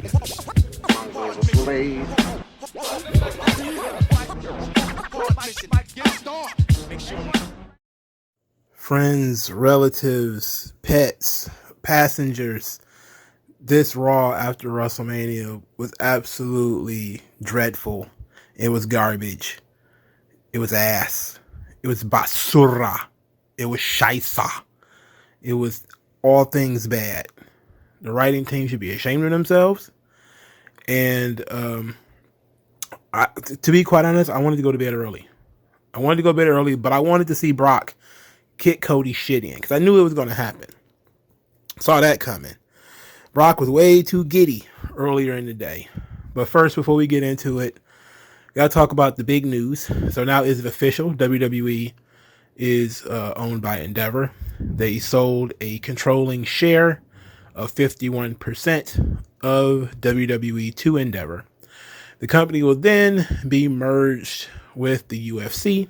MagMongoSlade. Friends, relatives, pets, passengers, this Raw after WrestleMania was absolutely dreadful. It was garbage. It was ass. It was basura. It was shaisa. It was all things bad. The writing team should be ashamed of themselves. And to be quite honest, I wanted to go to bed early. But I wanted to see Brock kick Cody's shit in because I knew it was going to happen. Saw that coming. Brock was way too giddy earlier in the day. But first, before we get into it, got to talk about the big news. So now is it official? WWE is owned by Endeavor. They sold a controlling share of 51% of WWE to Endeavor. The company will then be merged with the UFC.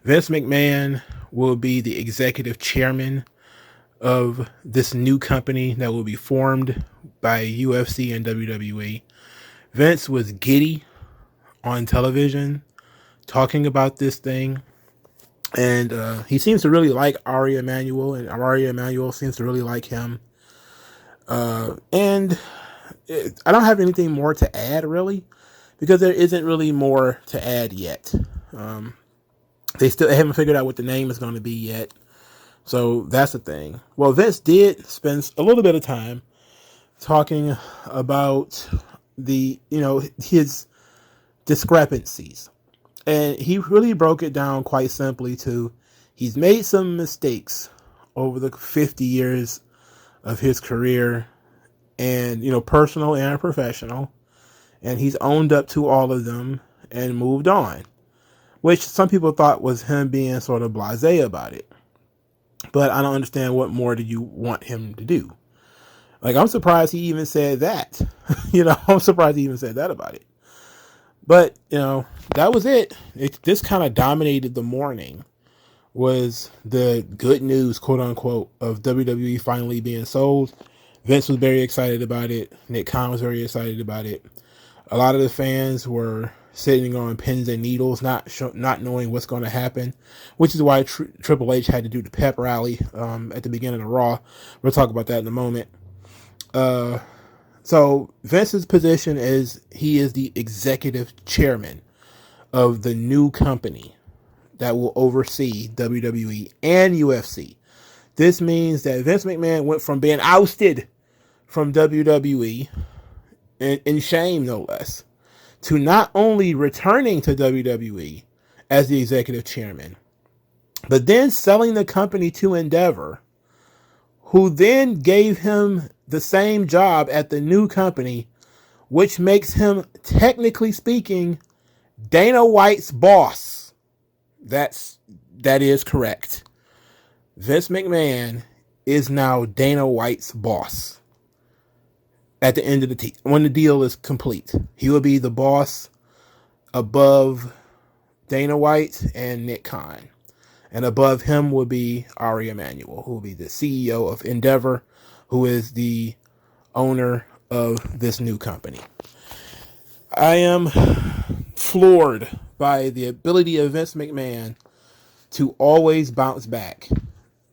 Vince McMahon will be the executive chairman of this new company that will be formed by UFC and WWE. Vince was giddy on television talking about this thing. And he seems to really like Ari Emanuel, and Ari Emanuel seems to really like him. I don't have anything more to add, really, because there isn't really more to add yet. They haven't figured out what the name is going to be yet. So that's the thing. Well, Vince did spend a little bit of time talking about his discrepancies. And he really broke it down quite simply to he's made some mistakes over the 50 years of his career, and personal and professional, and he's owned up to all of them and moved on, which some people thought was him being sort of blasé about it. But I don't understand, what more do you want him to do? Like, I'm surprised he even said that. I'm surprised he even said that about it. But, that was it. This kind of dominated the morning, was the good news, quote unquote, of WWE finally being sold. Vince was very excited about it. Nick Khan was very excited about it. A lot of the fans were sitting on pins and needles, not knowing what's going to happen, which is why Triple H had to do the pep rally at the beginning of Raw. We'll talk about that in a moment. So Vince's position is he is the executive chairman of the new company that will oversee WWE and UFC. This means that Vince McMahon went from being ousted from WWE, in shame no less, to not only returning to WWE as the executive chairman, but then selling the company to Endeavor, who then gave him the same job at the new company, which makes him, technically speaking, Dana White's boss. That is correct. Vince McMahon is now Dana White's boss. At the end of when the deal is complete, he will be the boss above Dana White and Nick Khan. And above him will be Ari Emanuel, who will be the CEO of Endeavor, who is the owner of this new company. I am floored by the ability of Vince McMahon to always bounce back.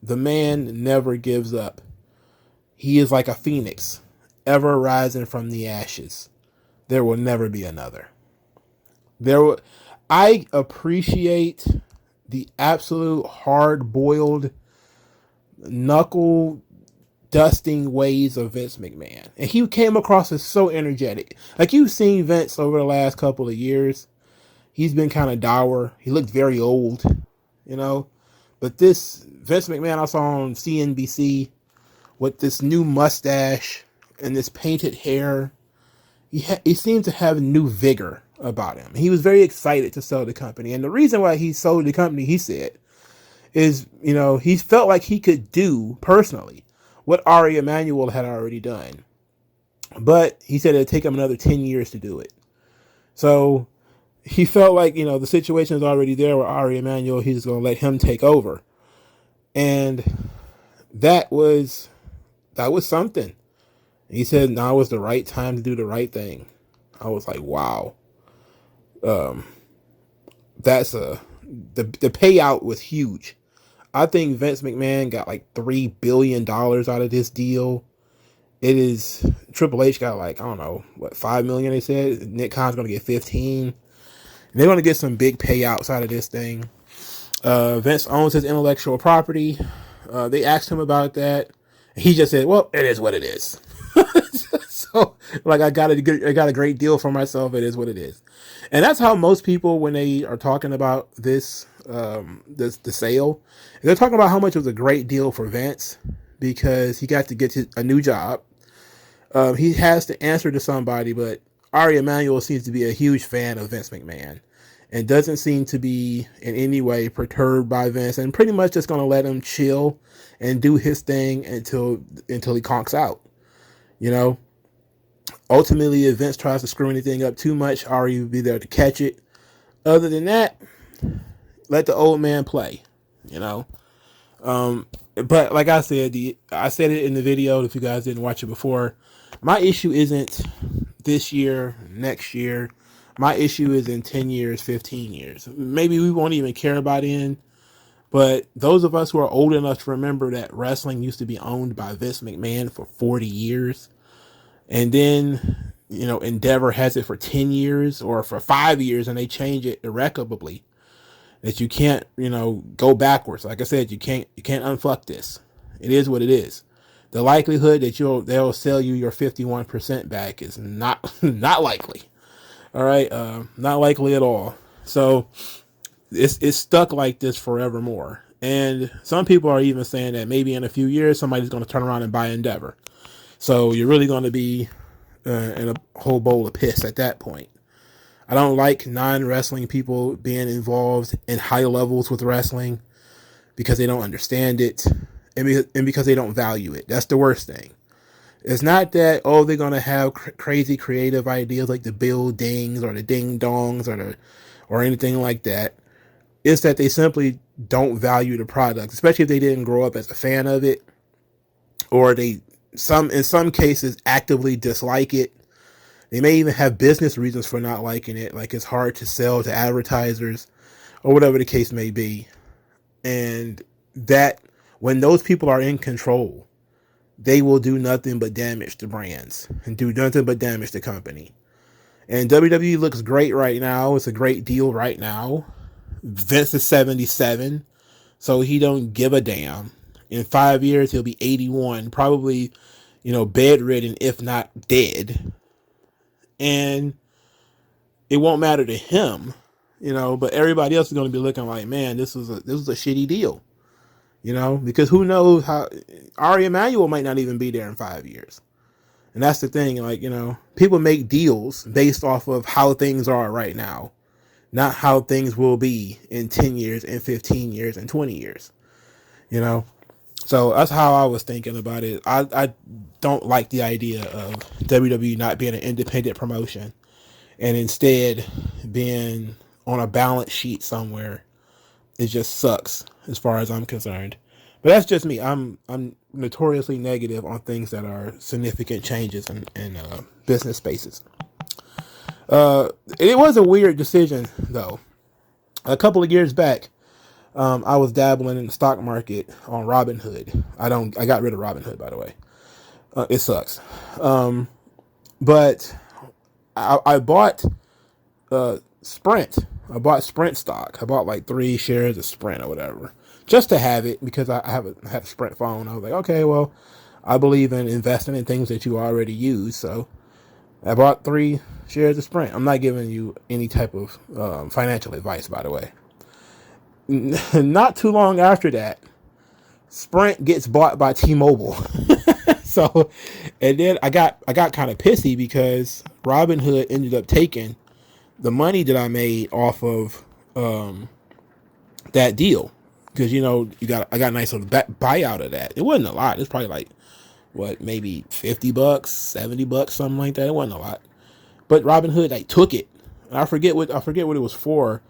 The man never gives up. He is like a phoenix, ever rising from the ashes. There will never be another. I appreciate the absolute hard-boiled, knuckle-dusting ways of Vince McMahon. And he came across as so energetic. Like, you've seen Vince over the last couple of years. He's been kind of dour. He looked very old, But this Vince McMahon I saw on CNBC with this new mustache and this painted hair, he seemed to have new vigor about him. He was very excited to sell the company. And the reason why he sold the company, he said, is, he felt like he could do personally what Ari Emanuel had already done. But he said it'd take him another 10 years to do it. So he felt like, the situation is already there with Ari Emanuel. He's going to let him take over. And that was something. He said now was the right time to do the right thing. I was like, wow. That's the payout was huge. I think Vince McMahon got like $3 billion out of this deal. It is Triple H got like, I don't know, what, 5 million they said. Nick Khan's gonna get 15. And they're gonna get some big payouts out of this thing. Vince owns his intellectual property. They asked him about that. He just said, well, it is what it is. So like I got a great deal for myself. It is what it is. And that's how most people, when they are talking about this, the sale, they're talking about how much it was a great deal for Vince because he got to get a new job. He has to answer to somebody, but Ari Emanuel seems to be a huge fan of Vince McMahon and doesn't seem to be in any way perturbed by Vince and pretty much just going to let him chill and do his thing until he conks out. You know, ultimately, if Vince tries to screw anything up too much, Ari will be there to catch it. Other than that, let the old man play, you know. But like I said it in the video, if you guys didn't watch it before, my issue isn't this year, next year. My issue is in 10 years, 15 years. Maybe we won't even care about it. But those of us who are old enough to remember that wrestling used to be owned by Vince McMahon for 40 years. And then, you know, Endeavor has it for 10 years or for 5 years and they change it irrevocably. That you can't, you know, go backwards. Like I said, you can't unfuck this. It is what it is. The likelihood that they'll sell you your 51% back is not likely. All right, not likely at all. So it's stuck like this forevermore. And some people are even saying that maybe in a few years somebody's going to turn around and buy Endeavor. So you're really going to be in a whole bowl of piss at that point. I don't like non-wrestling people being involved in high levels with wrestling because they don't understand it and because they don't value it. That's the worst thing. It's not that, oh, they're going to have crazy creative ideas like the buildings or the ding dongs or anything like that. It's that they simply don't value the product, especially if they didn't grow up as a fan of it, or in some cases actively dislike it. They may even have business reasons for not liking it, like it's hard to sell to advertisers or whatever the case may be. And that when those people are in control, they will do nothing but damage to brands and do nothing but damage to company. And WWE looks great right now. It's a great deal right now. Vince is 77, so he don't give a damn. In 5 years, he'll be 81, probably, you know, bedridden, if not dead. And it won't matter to him, you know, but everybody else is going to be looking like, man, this was a shitty deal, you know, because who knows how Ari Emanuel might not even be there in 5 years. And that's the thing. Like, you know, people make deals based off of how things are right now, not how things will be in 10 years and 15 years and 20 years, you know? So that's how I was thinking about it. I don't like the idea of WWE not being an independent promotion and instead being on a balance sheet somewhere. It just sucks as far as I'm concerned. But that's just me. I'm notoriously negative on things that are significant changes in business spaces. It was a weird decision, though. A couple of years back, I was dabbling in the stock market on Robinhood. I got rid of Robinhood, by the way. It sucks. But I bought Sprint. I bought Sprint stock. I bought like 3 shares of Sprint or whatever, just to have it because I had a Sprint phone. I was like, okay, well, I believe in investing in things that you already use, so I bought 3 shares of Sprint. I'm not giving you any type of financial advice, by the way. Not too long after that, Sprint gets bought by T-Mobile. So, and then I got kind of pissy because Robinhood ended up taking the money that I made off of that deal, because you know I got a nice little buyout of that. It wasn't a lot. It's probably like maybe $50, $70, something like that. It wasn't a lot, but Robinhood like took it. And I forget what it was for.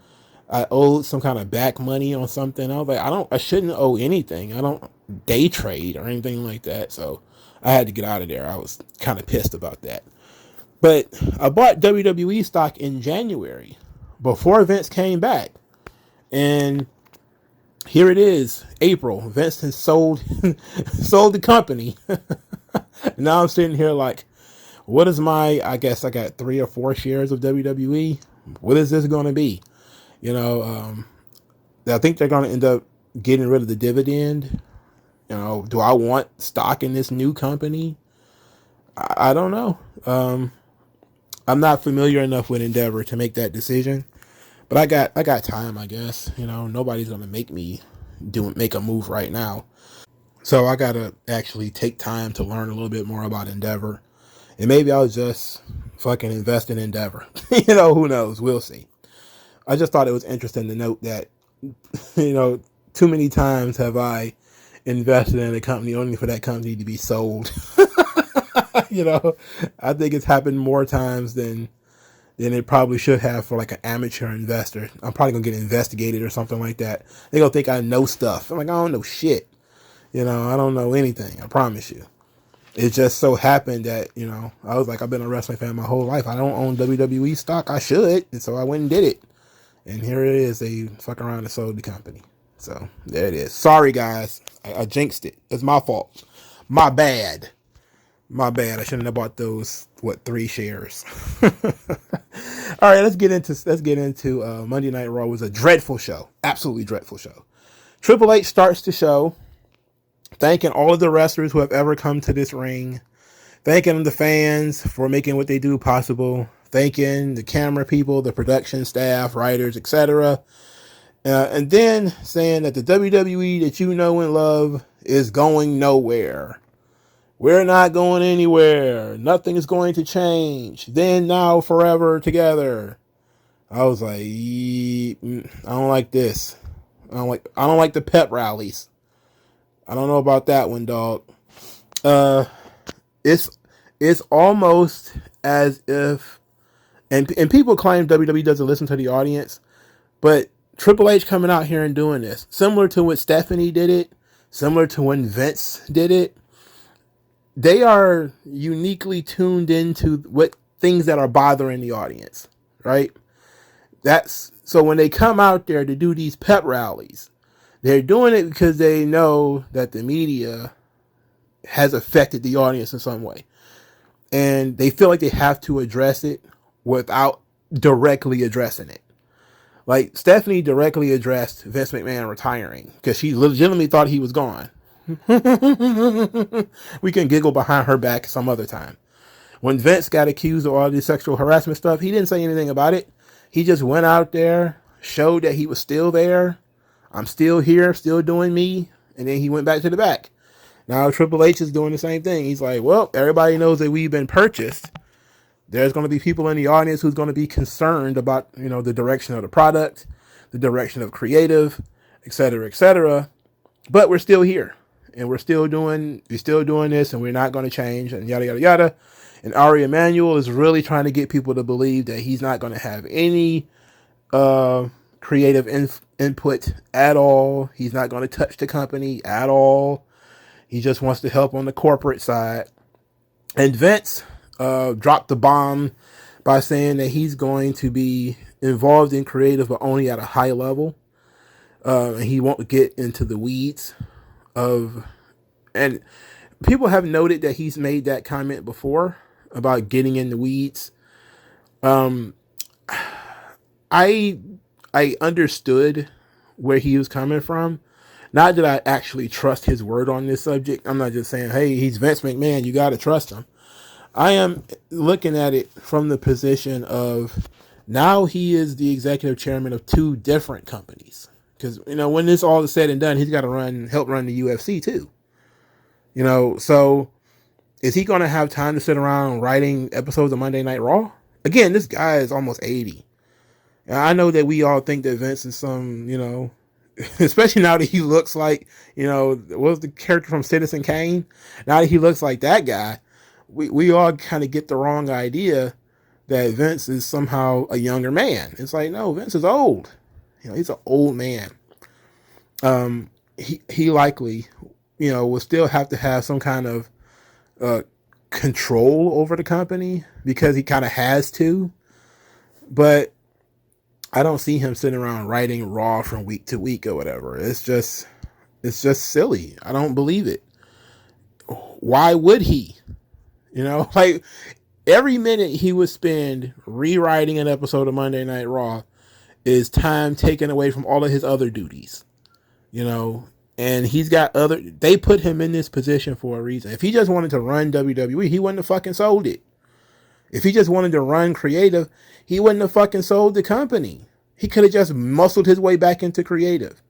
I owed some kind of back money on something. I was like, I shouldn't owe anything. I don't day trade or anything like that. So I had to get out of there. I was kind of pissed about that. But I bought WWE stock in January before Vince came back. And here it is, April. Vince has sold sold the company. Now I'm sitting here like, what is I guess I got 3 or 4 shares of WWE. What is this going to be? I think they're going to end up getting rid of the dividend. Do I want stock in this new company? I don't know. I'm not familiar enough with Endeavor to make that decision, but I got time, I guess. Nobody's going to make me make a move right now. So I got to actually take time to learn a little bit more about Endeavor. And maybe I'll just fucking invest in Endeavor. Who knows? We'll see. I just thought it was interesting to note that, too many times have I invested in a company only for that company to be sold. I think it's happened more times than it probably should have for like an amateur investor. I'm probably going to get investigated or something like that. They're going to think I know stuff. I'm like, I don't know shit. I don't know anything. I promise you. It just so happened that, I was like, I've been a wrestling fan my whole life. I don't own WWE stock. I should. And so I went and did it. And here it is. They fuck around and sold the company. So there it is. Sorry, guys. I jinxed it. It's my fault. My bad. I shouldn't have bought those, 3 shares. All right, let's get into Monday Night Raw. It was a dreadful show. Absolutely dreadful show. Triple H starts the show thanking all of the wrestlers who have ever come to this ring, thanking the fans for making what they do possible, thanking the camera people, the production staff, writers, etc. And then saying that the WWE that you know and love is going nowhere. We're not going anywhere. Nothing is going to change. Then, now, forever, together. I was like, I don't like this. I don't like the pep rallies. I don't know about that one, dog. It's almost as if, and people claim WWE doesn't listen to the audience, but Triple H coming out here and doing this, similar to when Stephanie did it, similar to when Vince did it. They are uniquely tuned into what things that are bothering the audience, right? So when they come out there to do these pep rallies, they're doing it because they know that the media has affected the audience in some way. And they feel like they have to address it without directly addressing it. Like, Stephanie directly addressed Vince McMahon retiring because she legitimately thought he was gone. We can giggle behind her back some other time. When Vince got accused of all this sexual harassment stuff, he didn't say anything about it. He just went out there, showed that he was still there. I'm still here, still doing me. And then he went back to the back. Now Triple H is doing the same thing. He's like, well, everybody knows that we've been purchased. There's going to be people in the audience who's going to be concerned about, the direction of the product, the direction of creative, etc., etc. But we're still here. And we're still doing this, and we're not going to change, and yada, yada, yada. And Ari Emanuel is really trying to get people to believe that he's not going to have any creative input at all. He's not going to touch the company at all. He just wants to help on the corporate side. And Vince dropped the bomb by saying that he's going to be involved in creative, but only at a high level. And he won't get into the weeds and people have noted that he's made that comment before about getting in the weeds. I understood where he was coming from. Not that I actually trust his word on this subject. I'm not just saying, hey, he's Vince McMahon, you got to trust him. I am looking at it from the position of, now he is the executive chairman of 2 different companies. Because, when this all is said and done, he's got to help run the UFC too. So is he going to have time to sit around writing episodes of Monday Night Raw? Again, this guy is almost 80. And I know that we all think that Vince is some, especially now that he looks like, what was the character from Citizen Kane? Now that he looks like that guy, we all kind of get the wrong idea that Vince is somehow a younger man. It's like, no, Vince is old. He's an old man. He likely, will still have to have some kind of control over the company because he kind of has to. But I don't see him sitting around writing Raw from week to week or whatever. It's just silly. I don't believe it. Why would he? Like every minute he would spend rewriting an episode of Monday Night Raw is time taken away from all of his other duties. And he's got they put him in this position for a reason. If he just wanted to run WWE, he wouldn't have fucking sold it. If he just wanted to run creative, he wouldn't have fucking sold the company. He could have just muscled his way back into creative.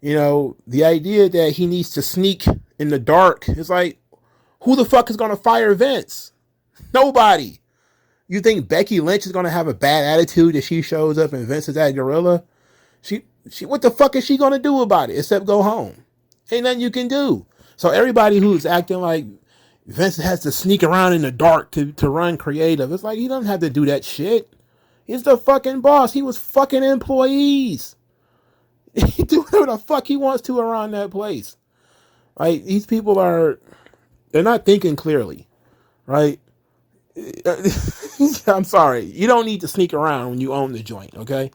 The idea that he needs to sneak in the dark is like, who the fuck is going to fire Vince? Nobody. You think Becky Lynch is going to have a bad attitude if she shows up and Vince is that gorilla? She, what the fuck is she going to do about it except go home? Ain't nothing you can do. So everybody who's acting like Vince has to sneak around in the dark to run creative, it's like he doesn't have to do that shit. He's the fucking boss. He was fucking employees. He do whatever the fuck he wants to around that place. Like, these people they're not thinking clearly, right? I'm sorry. You don't need to sneak around when you own the joint, okay?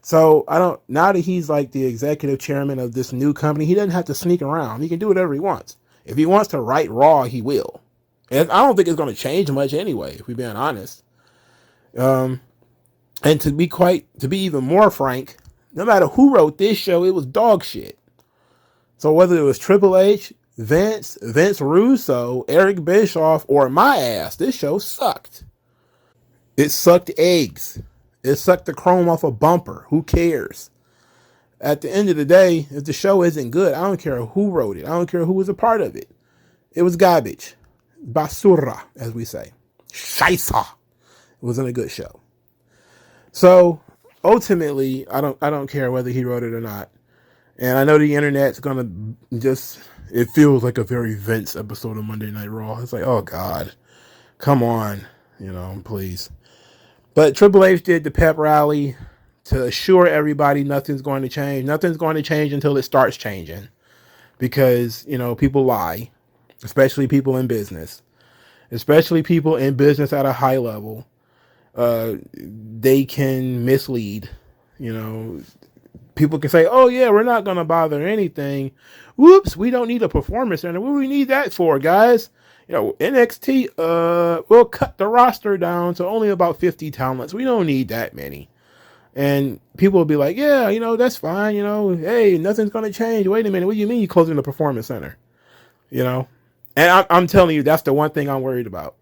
So now that he's like the executive chairman of this new company, he doesn't have to sneak around. He can do whatever he wants. If he wants to write Raw, he will. And I don't think it's going to change much anyway, if we're being honest. And to be even more frank, no matter who wrote this show, it was dog shit. So whether it was Triple H, Vince Russo, Eric Bischoff, or my ass, this show sucked. It sucked eggs. It sucked the chrome off a bumper. Who cares? At the end of the day, if the show isn't good, I don't care who wrote it. I don't care who was a part of it. It was garbage. Basura, as we say. Scheisse. It wasn't a good show. So ultimately, I don't care whether he wrote it or not. And I know the internet's gonna it feels like a very Vince episode of Monday Night Raw. It's like, oh God, come on, please. But Triple H did the pep rally to assure everybody nothing's going to change. Nothing's going to change until it starts changing. Because, people lie. Especially people in business. Especially people in business at a high level. They can mislead. People can say, oh yeah, we're not going to bother anything. Whoops, we don't need a performance center. What do we need that for, guys? NXT, we'll cut the roster down to only about 50 talents. We don't need that many. And people will be like, yeah, that's fine. Hey, nothing's going to change. Wait a minute. What do you mean you're closing the performance center? And I'm telling you, that's the one thing I'm worried about.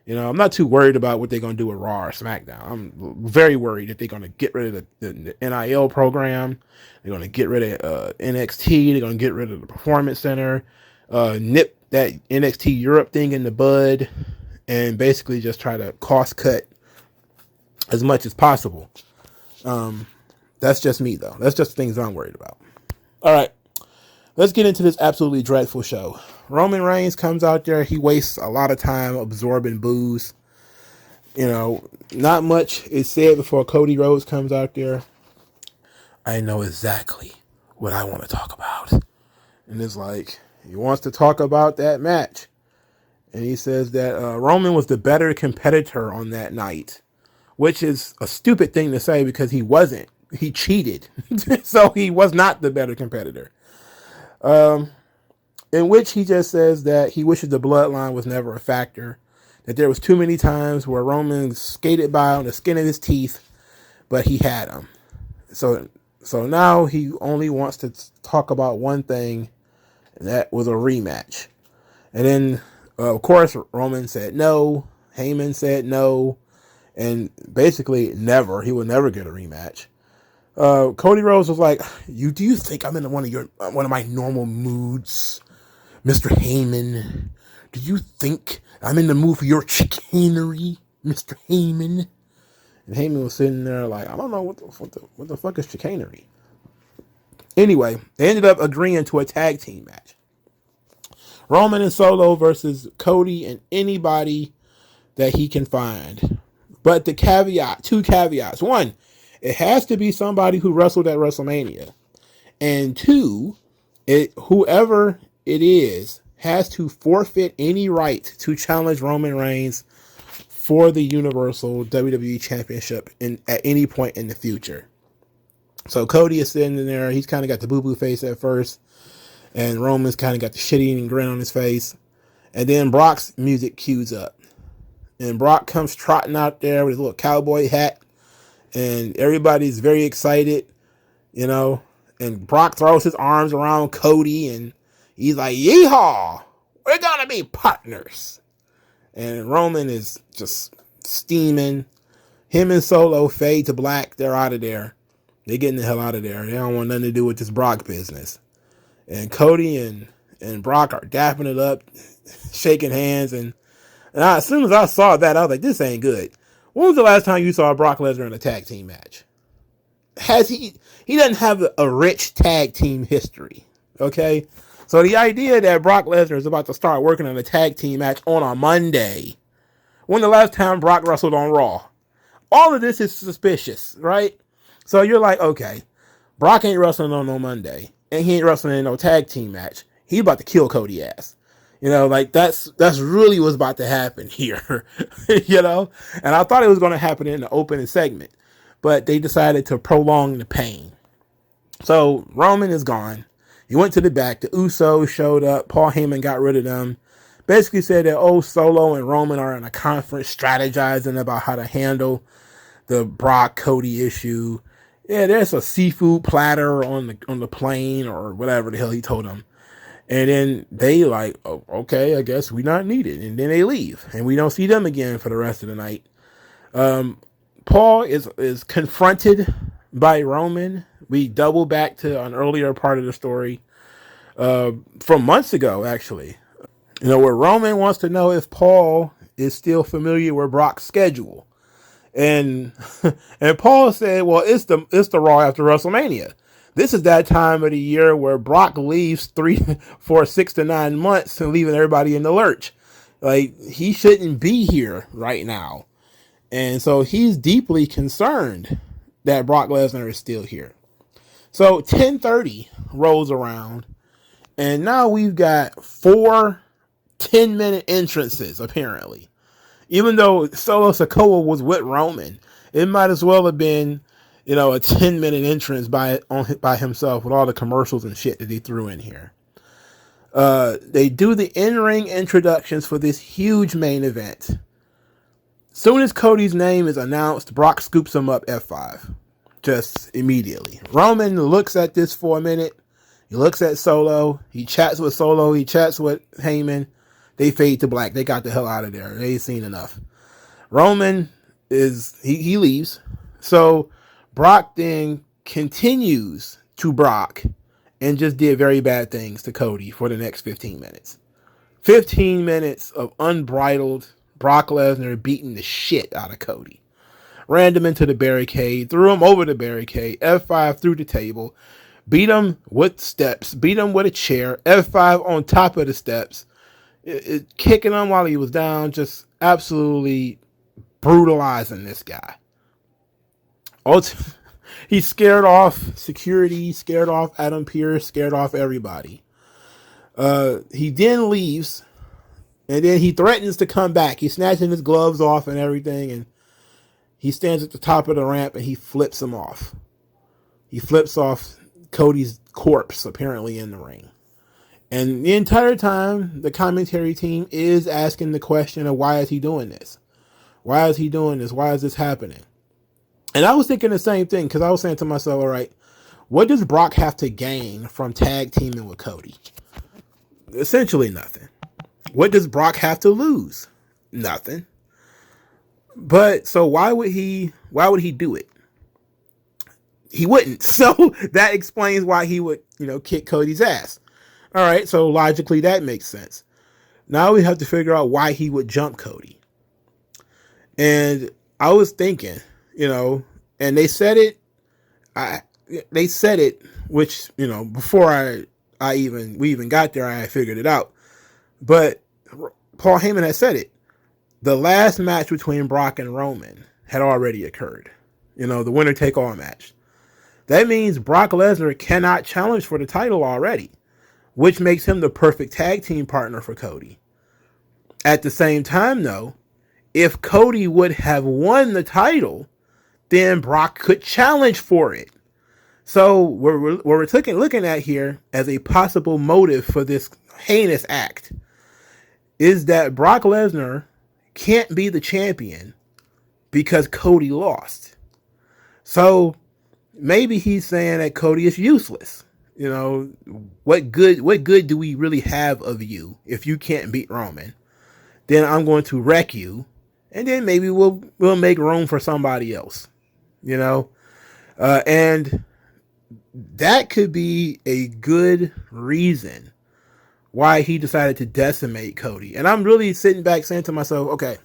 I'm not too worried about what they're going to do with Raw or SmackDown. I'm very worried that they're going to get rid of the NIL program. They're going to get rid of NXT. They're going to get rid of the performance center, nip that NXT Europe thing in the bud, and basically just try to cost cut as much as possible. That's just me, though. That's just things I'm worried about. All right, let's get into this absolutely dreadful show. Roman Reigns comes out there. He wastes a lot of time absorbing boos. Not much is said before Cody Rhodes comes out there. I know exactly what I want to talk about. And it's like, he wants to talk about that match. And he says that Roman was the better competitor on that night. Which is a stupid thing to say because he wasn't. He cheated. So he was not the better competitor. In which he just says that he wishes the bloodline was never a factor. That there was too many times where Roman skated by on the skin of his teeth, but he had them. So now he only wants to talk about one thing, and that was a rematch. And then, of course, Roman said no. Heyman said no. And basically, never. He will never get a rematch. Cody Rhodes was like, do you think I'm in one of my normal moods, Mr. Heyman? Do you think I'm in the mood for your chicanery, Mr. Heyman? And Heyman was sitting there like, I don't know what the fuck is chicanery. Anyway, they ended up agreeing to a tag team match. Roman and Solo versus Cody and anybody that he can find. But two caveats. One, it has to be somebody who wrestled at WrestleMania. And two, whoever it is has to forfeit any right to challenge Roman Reigns for the Universal WWE Championship at any point in the future. So Cody is sitting in there. He's kind of got the boo-boo face at first, and Roman's kind of got the shit-eating grin on his face. And then Brock's music cues up, and Brock comes trotting out there with his little cowboy hat, and everybody's very excited, you know. And Brock throws his arms around Cody, and he's like, "Yeehaw! We're gonna be partners." And Roman is just steaming. Him and Solo fade to black. They're out of there. They're getting the hell out of there. They don't want nothing to do with this Brock business. And Cody and Brock are dapping it up, shaking hands. And as soon as I saw that, I was like, this ain't good. When was the last time you saw Brock Lesnar in a tag team match? He doesn't have a rich tag team history. Okay? So the idea that Brock Lesnar is about to start working on a tag team match on a Monday, when the last time Brock wrestled on Raw? All of this is suspicious, right? So you're like, okay, Brock ain't wrestling on no Monday, and he ain't wrestling in no tag team match. He about to kill Cody ass. You know, like that's really what's about to happen here. You know? And I thought it was going to happen in the opening segment, but they decided to prolong the pain. So Roman is gone. He went to the back. The Usos showed up. Paul Heyman got rid of them. Basically said that Solo and Roman are in a conference strategizing about how to handle the Brock Cody issue. Yeah, there's a seafood platter on the plane or whatever the hell he told them. And then they like, oh, okay, I guess we not needed. And then they leave, and we don't see them again for the rest of the night. Paul is confronted by Roman. We double back to an earlier part of the story from months ago, actually. You know, where Roman wants to know if Paul is still familiar with Brock's schedule. And Paul said, well, it's the Raw after WrestleMania. This is that time of the year where Brock leaves 6 to 9 months and leaving everybody in the lurch. Like, he shouldn't be here right now. And so he's deeply concerned that Brock Lesnar is still here. So 10:30 rolls around, and now we've got 4 10-minute entrances, apparently. Even though Solo Sikoa was with Roman, it might as well have been, you know, a 10-minute entrance by himself with all the commercials and shit that he threw in here. They do the in-ring introductions for this huge main event. Soon as Cody's name is announced, Brock scoops him up F5. Just immediately. Roman looks at this for a minute. He looks at Solo. He chats with Solo. He chats with Heyman. They fade to black. They got the hell out of there. They ain't seen enough. Roman he leaves. So Brock then continues to Brock and just did very bad things to Cody for the next 15 minutes. 15 minutes of unbridled Brock Lesnar beating the shit out of Cody. Ran him into the barricade, threw him over the barricade, F5 through the table, beat him with steps, beat him with a chair, F5 on top of the steps, kicking him while he was down, just absolutely brutalizing this guy. He scared off security, scared off Adam Pearce, scared off everybody. He then leaves, and then he threatens to come back. He's snatching his gloves off and everything, and he stands at the top of the ramp and he flips him off. He flips off Cody's corpse, apparently, in the ring. And the entire time, the commentary team is asking the question of why is he doing this? Why is he doing this? Why is this happening? And I was thinking the same thing, because I was saying to myself, all right, what does Brock have to gain from tag teaming with Cody? Essentially nothing. What does Brock have to lose? Nothing. But so why would he do it? He wouldn't. So that explains why he would, kick Cody's ass. All right. So logically that makes sense. Now we have to figure out why he would jump Cody. And I was thinking, and they said it, which, before we even got there, I figured it out. But Paul Heyman had said it. The last match between Brock and Roman had already occurred. The winner take all match. That means Brock Lesnar cannot challenge for the title already. which makes him the perfect tag team partner for Cody. At the same time, though, if Cody would have won the title, then Brock could challenge for it. So what we're looking at here as a possible motive for this heinous act is that Brock Lesnar can't be the champion because Cody lost. So maybe he's saying that Cody is useless. You know, what good do we really have of you if you can't beat Roman? Then I'm going to wreck you, and then maybe we'll make room for somebody else. You know, and that could be a good reason why he decided to decimate Cody. And I'm really sitting back saying to myself, okay,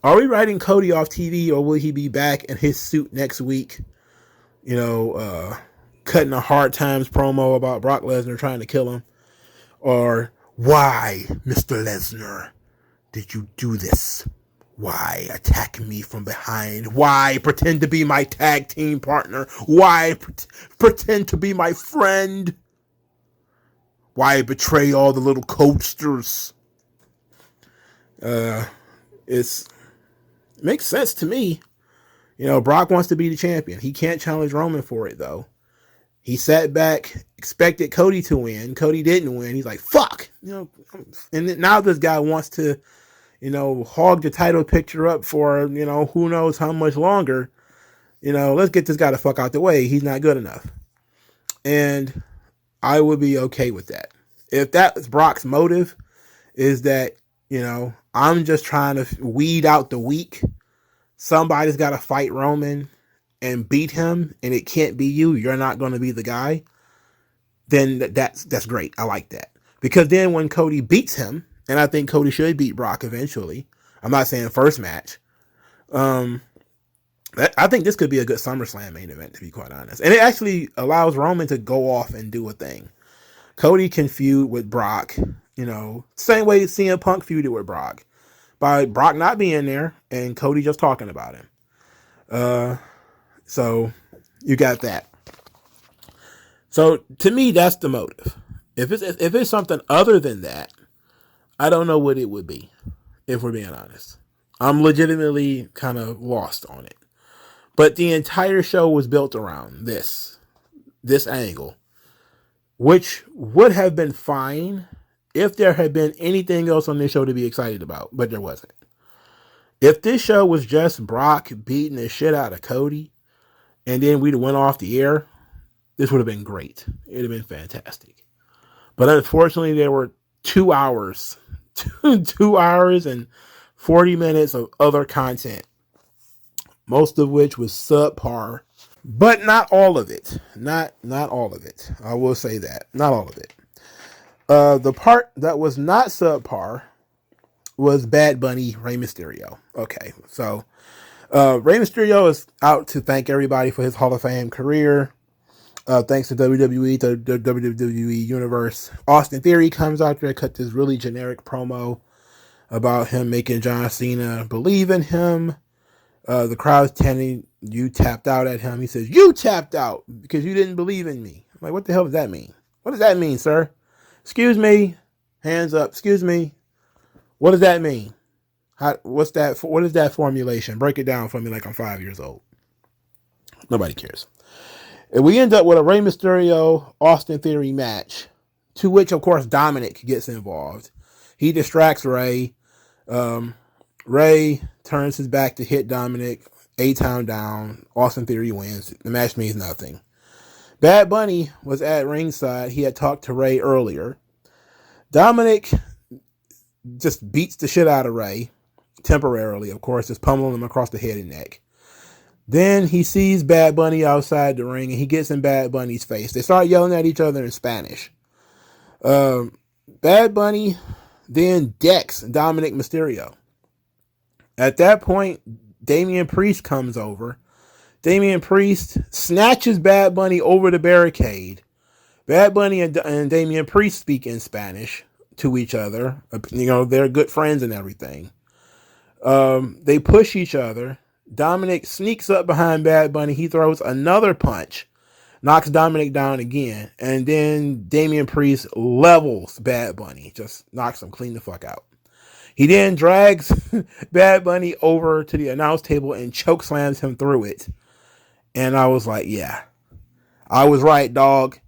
are we writing Cody off TV, or will he be back in his suit next week? You know, cutting a Hard Times promo about Brock Lesnar trying to kill him. Or, why, Mr. Lesnar, did you do this? Why attack me from behind? Why pretend to be my tag team partner? Why pretend to be my friend? Why betray all the little coasters? It makes sense to me. You know, Brock wants to be the champion. He can't challenge Roman for it, though. He sat back, expected Cody to win. Cody didn't win. He's like, fuck. You know, and now this guy wants to, you know, hog the title picture up for, you know, who knows how much longer. You know, let's get this guy the fuck out the way. He's not good enough. And I would be okay with that. If that was Brock's motive, is that, you know, I'm just trying to weed out the weak. Somebody's got to fight Roman and beat him, and it can't be you. You're not going to be the guy. Then that's great. I like that. Because then when Cody beats him, and I think Cody should beat Brock eventually. I'm not saying first match. I think this could be a good SummerSlam main event, to be quite honest. And it actually allows Roman to go off and do a thing. Cody can feud with Brock, you know, same way CM Punk feuded with Brock. By Brock not being there and Cody just talking about him. So you got that. So to me, that's the motive. If it's something other than that, I don't know what it would be, if we're being honest. I'm legitimately kind of lost on it. But the entire show was built around this angle, which would have been fine if there had been anything else on this show to be excited about, but there wasn't. If this show was just Brock beating the shit out of Cody, and then we'd went off the air, this would have been great. It would have been fantastic. But unfortunately, there were 2 hours, 2 hours and 40 minutes of other content, most of which was subpar, but not all of it. Not all of it. I will say that. Not all of it. The part that was not subpar was Bad Bunny, Rey Mysterio. Okay, so Rey Mysterio is out to thank everybody for his Hall of Fame career. Thanks to WWE, the WWE Universe. Austin Theory comes out there, cut this really generic promo about him making John Cena believe in him. The crowd's chanting, "You tapped out" at him. He says, "You tapped out because you didn't believe in me." I'm like, what the hell does that mean? What does that mean, sir? Excuse me. Hands up. Excuse me. What does that mean? What's that? What is that formulation? Break it down for me like I'm 5 years old. Nobody cares. And we end up with a Rey Mysterio Austin Theory match, to which, of course, Dominic gets involved. He distracts Rey. Rey turns his back to hit Dominic. A-Town down. Austin Theory wins. The match means nothing. Bad Bunny was at ringside. He had talked to Rey earlier. Dominic just beats the shit out of Rey, temporarily, of course, just pummeling him across the head and neck. Then he sees Bad Bunny outside the ring, and he gets in Bad Bunny's face. They start yelling at each other in Spanish. Bad Bunny then decks Dominic Mysterio. At that point, Damian Priest comes over. Damian Priest snatches Bad Bunny over the barricade. Bad Bunny and Damian Priest speak in Spanish to each other. You know, they're good friends and everything. They push each other. Dominic sneaks up behind Bad Bunny. He throws another punch, knocks Dominic down again, and then Damian Priest levels Bad Bunny, just knocks him clean the fuck out. He then drags Bad Bunny over to the announce table and choke slams him through it. And I was like, yeah, I was right, dog.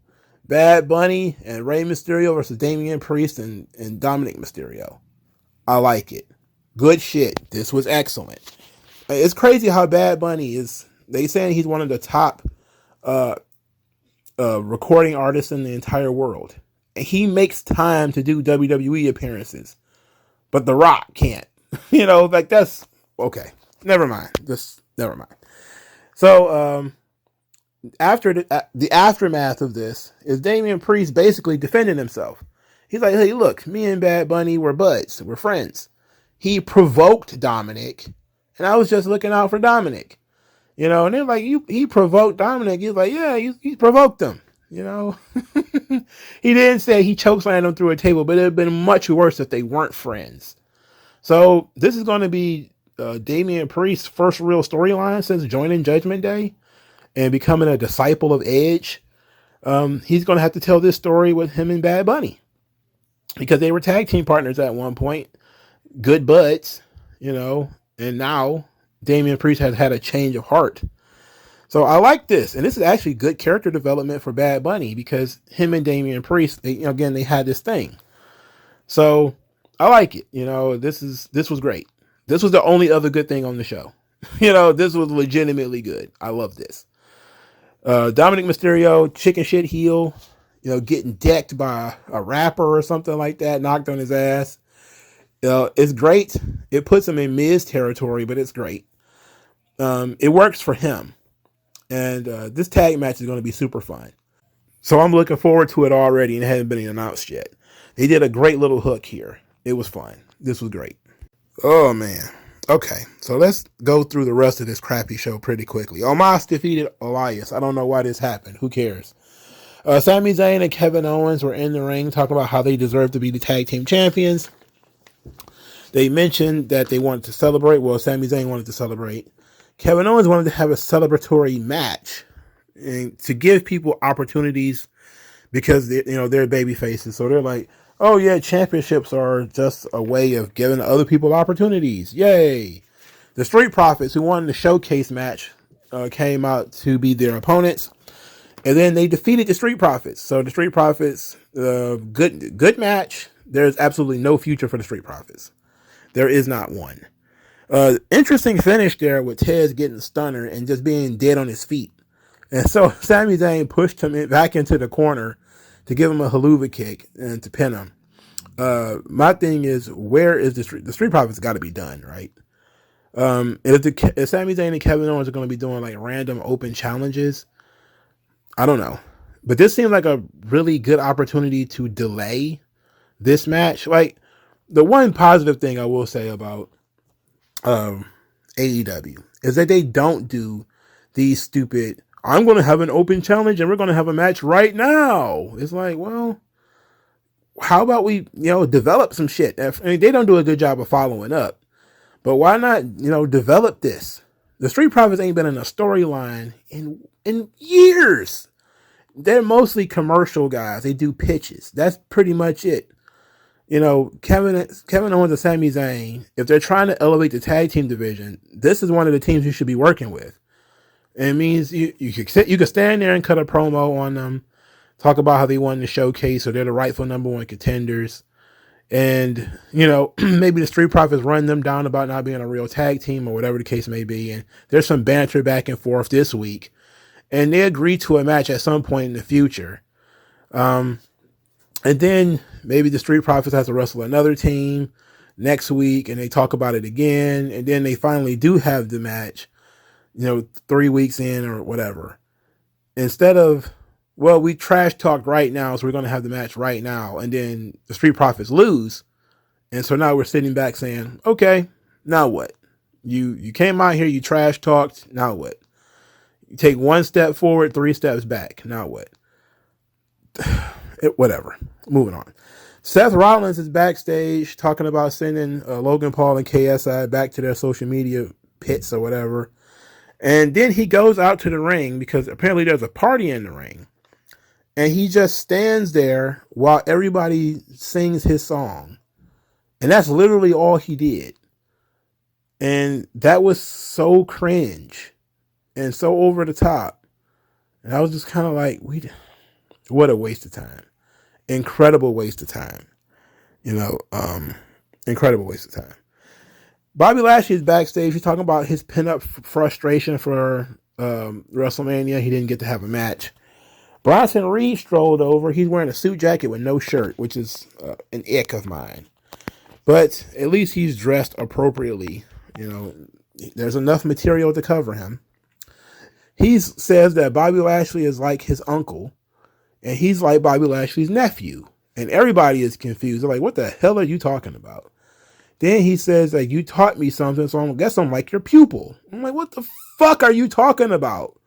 Bad Bunny and Rey Mysterio versus Damian Priest and Dominic Mysterio. I like it. Good shit. This was excellent. It's crazy how Bad Bunny is. They saying he's one of the top recording artists in the entire world. And he makes time to do WWE appearances. But The Rock can't. Like that's okay. Never mind. Just never mind. So after the aftermath of this is Damian Priest basically defending himself. He's like, hey, look, me and Bad Bunny were buds. We're friends. He provoked Dominic, and I was just looking out for Dominic. And they're like, he provoked Dominic. He's like, yeah, he provoked him. He didn't say he chokeslammed him through a table, but it would have been much worse if they weren't friends. So this is going to be Damian Priest's first real storyline since joining Judgment Day and becoming a disciple of Edge. He's going to have to tell this story with him and Bad Bunny because they were tag team partners at one point, good buds, and now Damian Priest has had a change of heart. So I like this, and this is actually good character development for Bad Bunny because him and Damian Priest, they had this thing. So I like it. This was great. This was the only other good thing on the show. This was legitimately good. I love this. Dominic Mysterio, chicken shit heel, getting decked by a rapper or something like that, knocked on his ass. It's great. It puts him in Miz territory, but it's great. It works for him. And this tag match is going to be super fun. So I'm looking forward to it already, and it hasn't been announced yet. They did a great little hook here. It was fun. This was great. Oh, man. Okay, so let's go through the rest of this crappy show pretty quickly. Omos defeated Elias. I don't know why this happened. Who cares? Sami Zayn and Kevin Owens were in the ring talking about how they deserve to be the tag team champions. They mentioned that they wanted to celebrate. Well, Sami Zayn wanted to celebrate. Kevin Owens wanted to have a celebratory match and to give people opportunities because they're baby faces. So they're like, oh yeah, championships are just a way of giving other people opportunities. Yay. The Street Profits, who won the showcase match, came out to be their opponents. And then they defeated the Street Profits. So the Street Profits, good match. There's absolutely no future for the Street Profits. There is not one. Interesting finish there with Tez getting stunner and just being dead on his feet. And so Sami Zayn pushed him back into the corner to give him a haluva kick and to pin him. My thing is, where is the Street Profits got to be done, right? If Sami Zayn and Kevin Owens are going to be doing like random open challenges, I don't know. But this seemed like a really good opportunity to delay this match. Like, the one positive thing I will say about AEW is that they don't do these stupid, I'm going to have an open challenge and we're going to have a match right now. It's like, well, how about we, develop some shit? I mean, they don't do a good job of following up, but why not, develop this? The Street Profits ain't been in a storyline in years. They're mostly commercial guys. They do pitches. That's pretty much it. Kevin Owens and Sami Zayn, if they're trying to elevate the tag team division, this is one of the teams you should be working with. And it means you could stand there and cut a promo on them, talk about how they won the showcase or they're the rightful number one contenders. And, maybe the Street Profits run them down about not being a real tag team or whatever the case may be. And there's some banter back and forth this week. And they agree to a match at some point in the future. And then maybe the Street Profits has to wrestle another team next week and they talk about it again. And then they finally do have the match, 3 weeks in or whatever. Instead of, well, we trash talked right now, so we're going to have the match right now. And then the Street Profits lose. And so now we're sitting back saying, okay, now what? You came out here, you trash talked. Now what? You take one step forward, 3 steps back. Now what? Whatever. Moving on. Seth Rollins is backstage talking about sending Logan Paul and KSI back to their social media pits or whatever. And then he goes out to the ring because apparently there's a party in the ring. And he just stands there while everybody sings his song. And that's literally all he did. And that was so cringe and so over the top. And I was just kind of like, what a waste of time. Incredible waste of time. Incredible waste of time. Bobby Lashley is backstage. He's talking about his pin-up frustration for WrestleMania. He didn't get to have a match. Bronson Reed strolled over. He's wearing a suit jacket with no shirt, which is an ick of mine. But at least he's dressed appropriately. There's enough material to cover him. He says that Bobby Lashley is like his uncle, and he's like Bobby Lashley's nephew. And everybody is confused. They're like, what the hell are you talking about? Then he says that you taught me something, so I guess I'm like your pupil. I'm like, what the fuck are you talking about?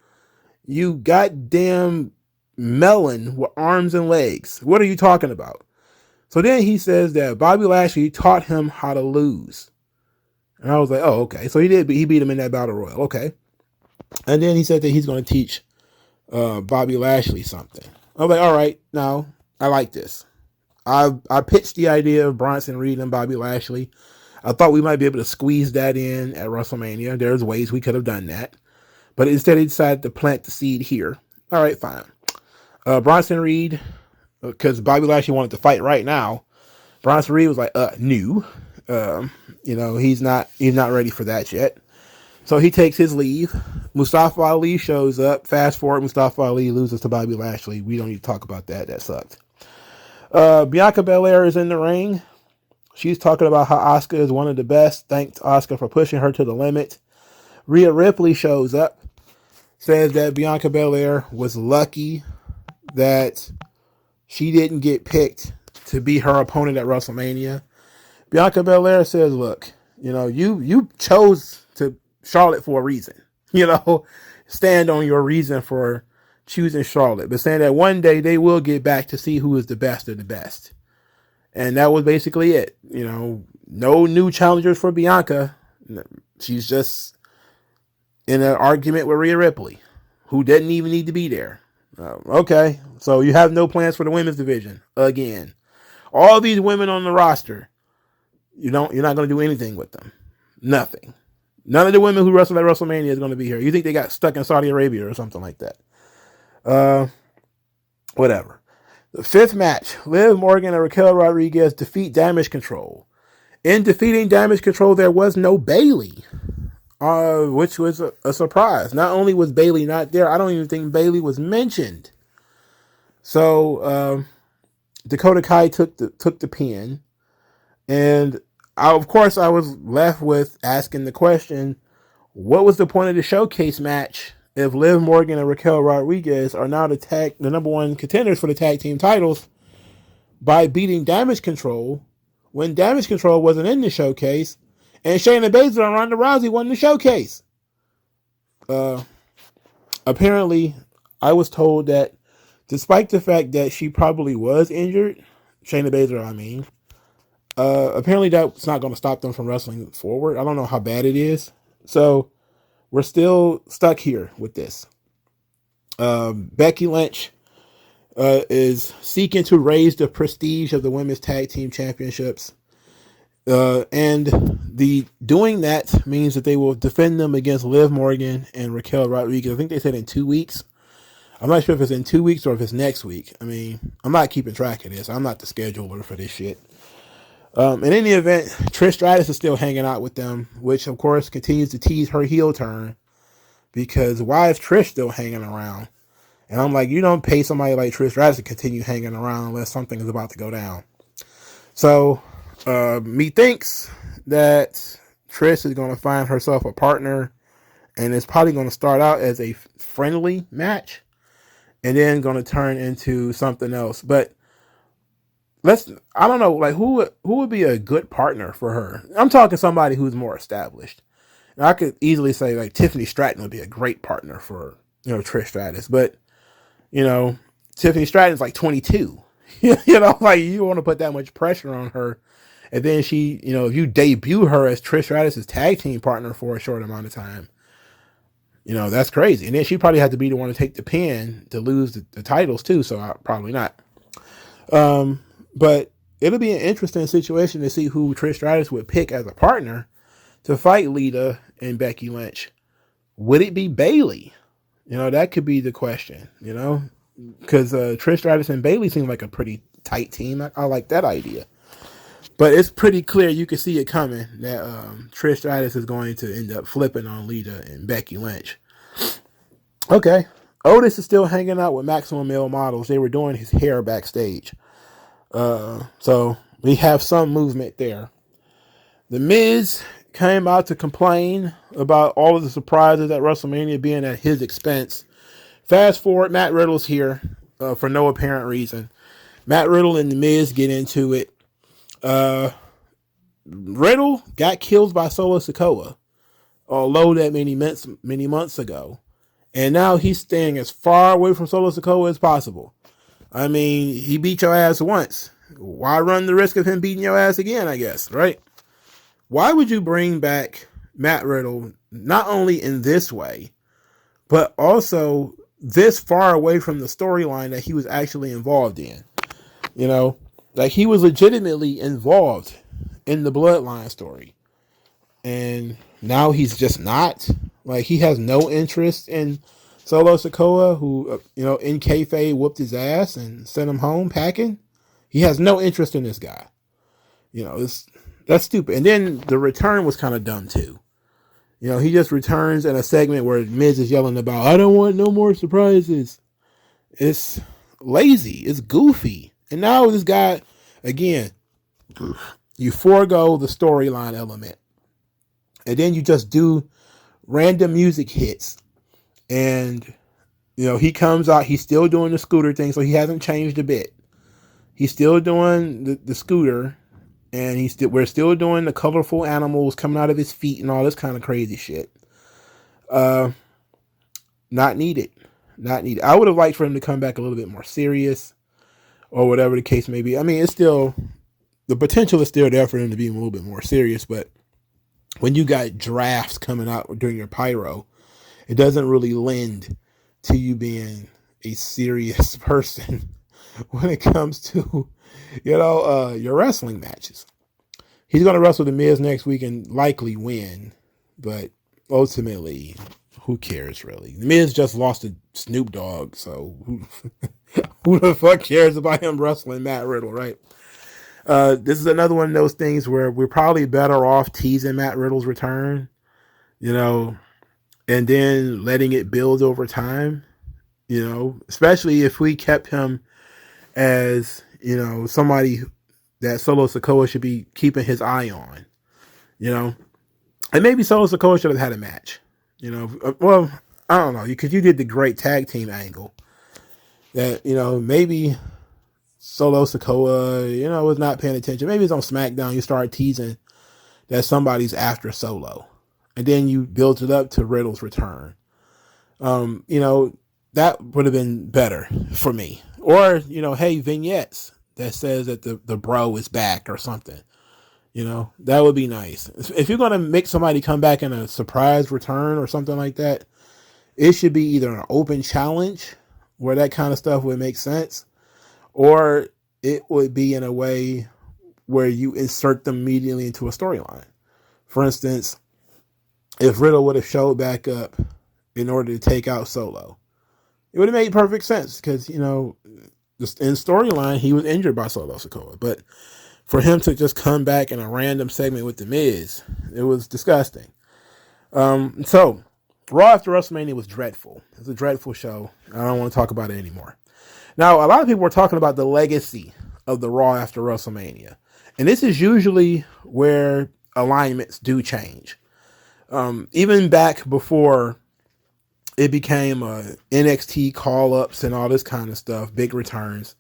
You goddamn melon with arms and legs. What are you talking about? So then he says that Bobby Lashley taught him how to lose. And I was like, oh, okay. So he beat him in that battle royal. Okay. And then he said that he's going to teach Bobby Lashley something. I was like, all right, now I like this. I pitched the idea of Bronson Reed and Bobby Lashley. I thought we might be able to squeeze that in at WrestleMania. There's ways we could have done that. But instead he decided to plant the seed here. All right, fine. Bronson Reed, because Bobby Lashley wanted to fight right now. Bronson Reed was like, new. He's not ready for that yet. So he takes his leave. Mustafa Ali shows up. Fast forward, Mustafa Ali loses to Bobby Lashley. We don't need to talk about that. That sucked. Bianca Belair is in the ring. She's talking about how Asuka is one of the best. Thanks Asuka for pushing her to the limit. Rhea Ripley shows up. Says that Bianca Belair was lucky that she didn't get picked to be her opponent at WrestleMania. Bianca Belair says, look, you chose to Charlotte for a reason. Stand on your reason for choosing Charlotte, but saying that one day they will get back to see who is the best of the best. And that was basically it. No new challengers for Bianca. She's just in an argument with Rhea Ripley, who didn't even need to be there. Okay, so you have no plans for the women's division again. All these women on the roster, you're not going to do anything with them. Nothing. None of the women who wrestled at WrestleMania is going to be here. You think they got stuck in Saudi Arabia or something like that? Whatever. The fifth match, Liv Morgan and Raquel Rodriguez defeat Damage Control. In defeating Damage Control, there was no Bayley, which was a surprise. Not only was Bayley not there, I don't even think Bayley was mentioned. So Dakota Kai took the pin, and I was left with asking the question, what was the point of the showcase match if Liv Morgan and Raquel Rodriguez are now the number one contenders for the tag team titles by beating Damage Control when Damage Control wasn't in the showcase and Shayna Baszler and Ronda Rousey won the showcase? Apparently, I was told that despite the fact that she probably was injured, Shayna Baszler, apparently that's not going to stop them from wrestling forward. I don't know how bad it is. So we're still stuck here with this. Becky Lynch is seeking to raise the prestige of the women's tag team championships. And doing that means that they will defend them against Liv Morgan and Raquel Rodriguez. I think they said in 2 weeks. I'm not sure if it's in 2 weeks or if it's next week. I'm not keeping track of this. I'm not the scheduler for this shit. In any event, Trish Stratus is still hanging out with them, which of course continues to tease her heel turn, because why is Trish still hanging around? And I'm like, you don't pay somebody like Trish Stratus to continue hanging around unless something is about to go down. So, methinks that Trish is going to find herself a partner, and it's probably going to start out as a friendly match and then going to turn into something else. But I don't know, like who would be a good partner for her? I'm talking somebody who's more established. And I could easily say like Tiffany Stratton would be a great partner for, Trish Stratus. But, Tiffany Stratton's like 22. Like you want to put that much pressure on her. And then she, if you debut her as Trish Stratus' tag team partner for a short amount of time, That's crazy. And then she probably had to be the one to take the pin to lose the titles too. So probably not. But it'll be an interesting situation to see who Trish Stratus would pick as a partner to fight Lita and Becky Lynch. Would it be Bayley? That could be the question, because Trish Stratus and Bayley seem like a pretty tight team. I like that idea. But it's pretty clear, you can see it coming, that Trish Stratus is going to end up flipping on Lita and Becky Lynch. Okay. Otis is still hanging out with Maximum Male Models. They were doing his hair backstage. So we have some movement there. The Miz came out to complain about all of the surprises at WrestleMania being at his expense. Fast forward, Matt Riddle's here for no apparent reason. Matt Riddle and The Miz get into it. Riddle got killed by Solo Sikoa, although that many months ago. And now he's staying as far away from Solo Sikoa as possible. I mean, he beat your ass once. Why run the risk of him beating your ass again, I guess, right? Why would you bring back Matt Riddle, not only in this way, but also this far away from the storyline that he was actually involved in? Like he was legitimately involved in the Bloodline story. And now he's just not. Like he has no interest in Solo Sikoa, who, in kayfabe whooped his ass and sent him home packing. He has no interest in this guy. That's stupid. And then the return was kind of dumb too. He just returns in a segment where Miz is yelling about, I don't want no more surprises. It's lazy. It's goofy. And now this guy, again, you forego the storyline element. And then you just do random music hits. And, he comes out, he's still doing the scooter thing, so he hasn't changed a bit. He's still doing the scooter. And we're still doing the colorful animals coming out of his feet and all this kind of crazy shit. Not needed. I would have liked for him to come back a little bit more serious, or whatever the case may be. I mean, the potential is still there for him to be a little bit more serious, but when you got drafts coming out during your pyro, it doesn't really lend to you being a serious person when it comes to your wrestling matches. He's going to wrestle The Miz next week and likely win, but ultimately, who cares really? The Miz just lost to Snoop Dogg, so who the fuck cares about him wrestling Matt Riddle, right? This is another one of those things where we're probably better off teasing Matt Riddle's return, and then letting it build over time, especially if we kept him as, somebody that Solo Sikoa should be keeping his eye on, and maybe Solo Sikoa should have had a match, well, I don't know, because you did the great tag team angle that, maybe Solo Sikoa, was not paying attention. Maybe it's on SmackDown. You start teasing that somebody's after Solo, and then you build it up to Riddle's return. That would have been better for me. Or, hey, vignettes that says that the bro is back or something. That would be nice. If you're going to make somebody come back in a surprise return or something like that, it should be either an open challenge where that kind of stuff would make sense, or it would be in a way where you insert them immediately into a storyline. For instance, if Riddle would have showed back up in order to take out Solo, it would have made perfect sense because, just in storyline, he was injured by Solo Sikoa. But for him to just come back in a random segment with The Miz, it was disgusting. So, Raw after WrestleMania was dreadful. It was a dreadful show. I don't want to talk about it anymore. Now, a lot of people were talking about the legacy of the Raw after WrestleMania. And this is usually where alignments do change. Even back before it became NXT call-ups and all this kind of stuff, big returns,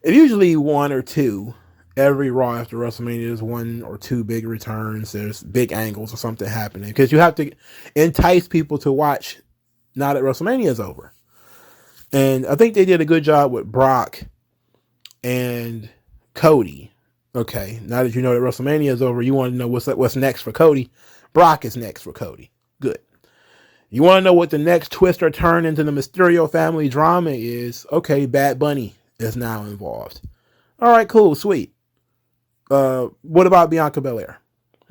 it usually one or two. Every Raw after WrestleMania is one or two big returns. There's big angles or something happening. Because you have to entice people to watch now that WrestleMania is over. And I think they did a good job with Brock and Cody. Okay, now that you know that WrestleMania is over, you want to know what's next for Cody. Brock is next for Cody. Good. You want to know what the next twist or turn into the Mysterio family drama is? Okay, Bad Bunny is now involved. All right, cool, sweet. What about Bianca Belair?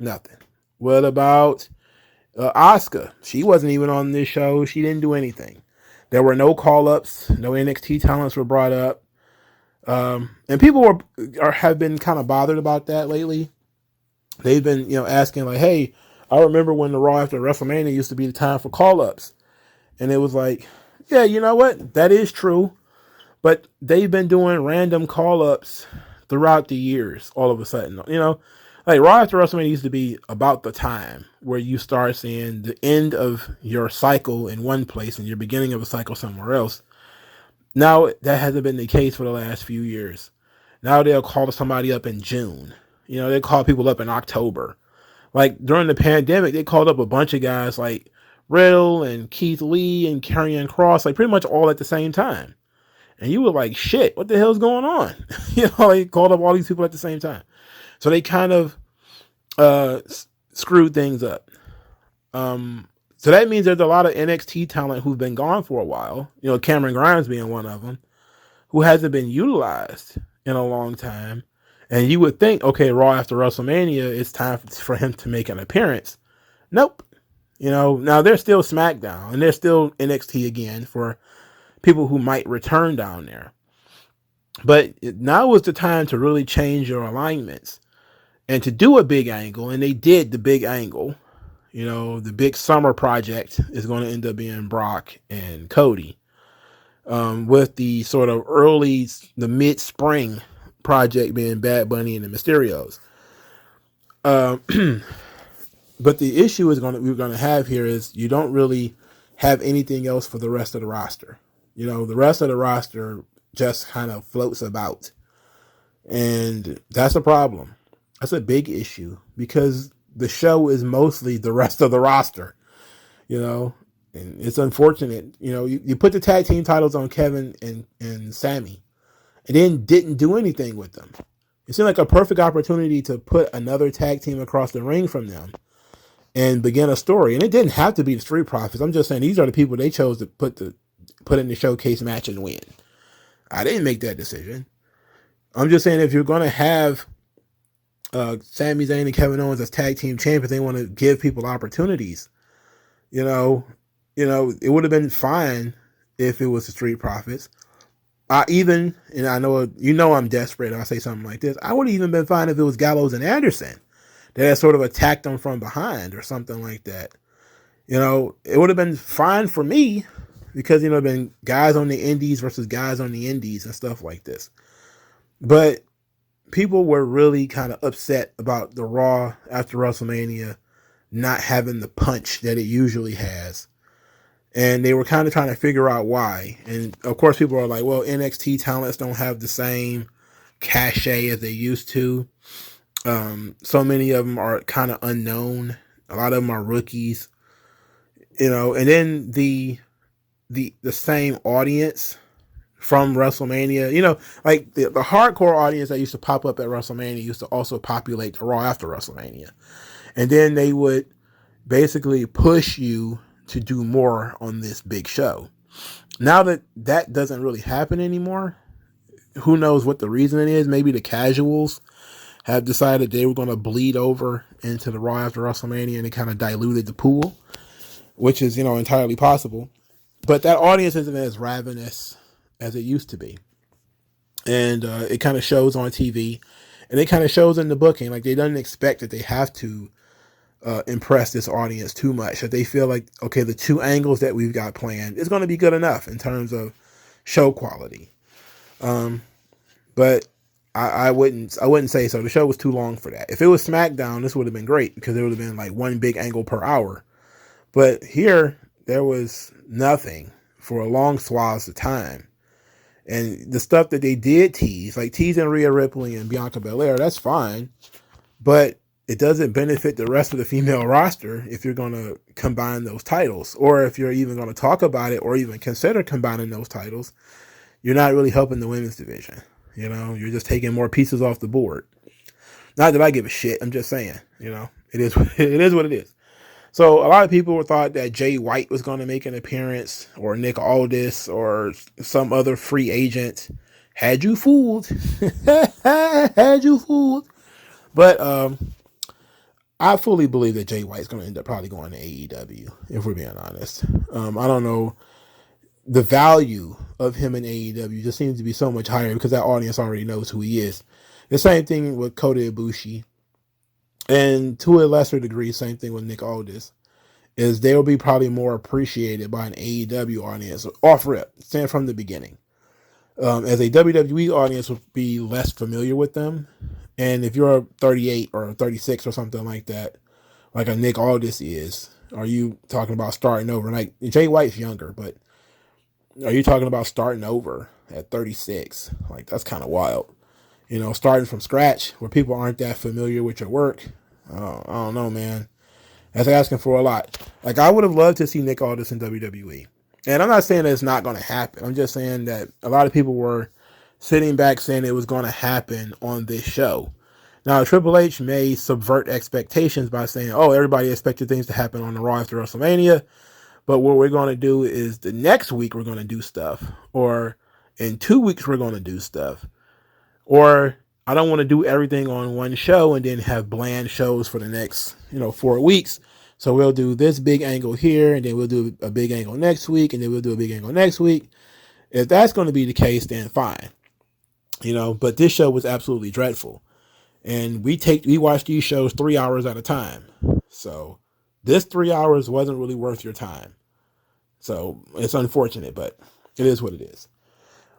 Nothing. What about Asuka? She wasn't even on this show. She didn't do anything. There were no call-ups. No NXT talents were brought up. And people have been kind of bothered about that lately. They've been, asking like, hey, I remember when the Raw after WrestleMania used to be the time for call-ups. And it was like, yeah, you know what? That is true. But they've been doing random call-ups throughout the years all of a sudden. Like Raw after WrestleMania used to be about the time where you start seeing the end of your cycle in one place and your beginning of a cycle somewhere else. Now, that hasn't been the case for the last few years. Now they'll call somebody up in June. They call people up in October. Like during the pandemic, they called up a bunch of guys like Riddle and Keith Lee and Karrion Kross, like pretty much all at the same time. And you were like, shit, what the hell's going on? They called up all these people at the same time. So they kind of screwed things up. So that means there's a lot of NXT talent who've been gone for a while. Cameron Grimes being one of them, who hasn't been utilized in a long time. And you would think, okay, Raw after WrestleMania, it's time for him to make an appearance. Nope. Now they're still SmackDown and they're still NXT again for people who might return down there. But now is the time to really change your alignments and to do a big angle. And they did the big angle. The big summer project is going to end up being Brock and Cody. With the sort of the mid-spring project being Bad Bunny and the Mysterios. But the issue we're going to have here is you don't really have anything else for the rest of the roster. The rest of the roster just kind of floats about. And that's a problem. That's a big issue because the show is mostly the rest of the roster, and it's unfortunate. You put the tag team titles on Kevin and Sammy and then didn't do anything with them. It seemed like a perfect opportunity to put another tag team across the ring from them and begin a story. And it didn't have to be the Street Profits. I'm just saying these are the people they chose to put in the showcase match and win. I didn't make that decision. I'm just saying if you're going to have Sami Zayn and Kevin Owens as tag team champions, they want to give people opportunities. It would have been fine if it was the Street Profits. And I know I'm desperate if I say something like this. I would have even been fine if it was Gallows and Anderson that had sort of attacked them from behind or something like that. It would have been fine for me because, been guys on the indies versus guys on the indies and stuff like this. But people were really kind of upset about the Raw after WrestleMania not having the punch that it usually has. And they were kind of trying to figure out why. And of course, people are like, well, NXT talents don't have the same cachet as they used to. So many of them are kind of unknown. A lot of them are rookies, and then the same audience from WrestleMania, like the hardcore audience that used to pop up at WrestleMania used to also populate the Raw after WrestleMania. And then they would basically push you to do more on this big show. Now that doesn't really happen anymore, who knows what the reason it is. Maybe the casuals have decided they were going to bleed over into the Raw after WrestleMania and it kind of diluted the pool, which is, entirely possible. But that audience isn't as ravenous as it used to be. And it kind of shows on TV and it kind of shows in the booking. Like they don't expect that they have to impress this audience too much. That they feel like, okay, the two angles that we've got planned is going to be good enough in terms of show quality. But I wouldn't say so. The show was too long for that. If it was SmackDown, this would have been great because it would have been like one big angle per hour. But here, there was nothing for a long swaths of time. And the stuff that they did tease, like teasing Rhea Ripley and Bianca Belair, that's fine. But it doesn't benefit the rest of the female roster if you're going to combine those titles. Or if you're even going to talk about it or even consider combining those titles, you're not really helping the women's division. You're just taking more pieces off the board. Not that I give a shit. I'm just saying, it is what it is. So a lot of people thought that Jay White was going to make an appearance, or Nick Aldis, or some other free agent. Had you fooled. Had you fooled. But I fully believe that Jay White's going to end up probably going to AEW, if we're being honest. I don't know. The value of him in AEW just seems to be so much higher because that audience already knows who he is. The same thing with Cody Ibushi. And to a lesser degree, same thing with Nick Aldis, is they'll be probably more appreciated by an AEW audience off rip, saying from the beginning. As a WWE audience would be less familiar with them. And if you're 38 or 36 or something like that, like a Nick Aldis is, are you talking about starting over? Like Jay White's younger, but are you talking about starting over at 36? Like, that's kind of wild. You know, starting from scratch where people aren't that familiar with your work. I don't know, man. That's asking for a lot. Like, I would have loved to see Nick Aldis in WWE. And I'm not saying that it's not going to happen. I'm just saying that a lot of people were sitting back saying it was going to happen on this show. Now, Triple H may subvert expectations by saying, oh, everybody expected things to happen on the Raw after WrestleMania. But what we're going to do is the next week we're going to do stuff. Or in 2 weeks we're going to do stuff. Or I don't want to do everything on one show and then have bland shows for the next, 4 weeks. So we'll do this big angle here, and then we'll do a big angle next week, and then we'll do a big angle next week. If that's going to be the case, then fine. But this show was absolutely dreadful. And we watch these shows 3 hours at a time. So this 3 hours wasn't really worth your time. So it's unfortunate, but it is what it is.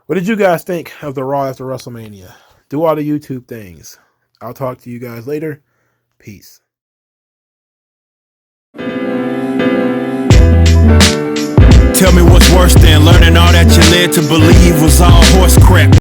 What did you guys think of the Raw after WrestleMania? Do all the YouTube things. I'll talk to you guys later. Peace. Tell me what's worse than learning all that you led to believe was all horse crap.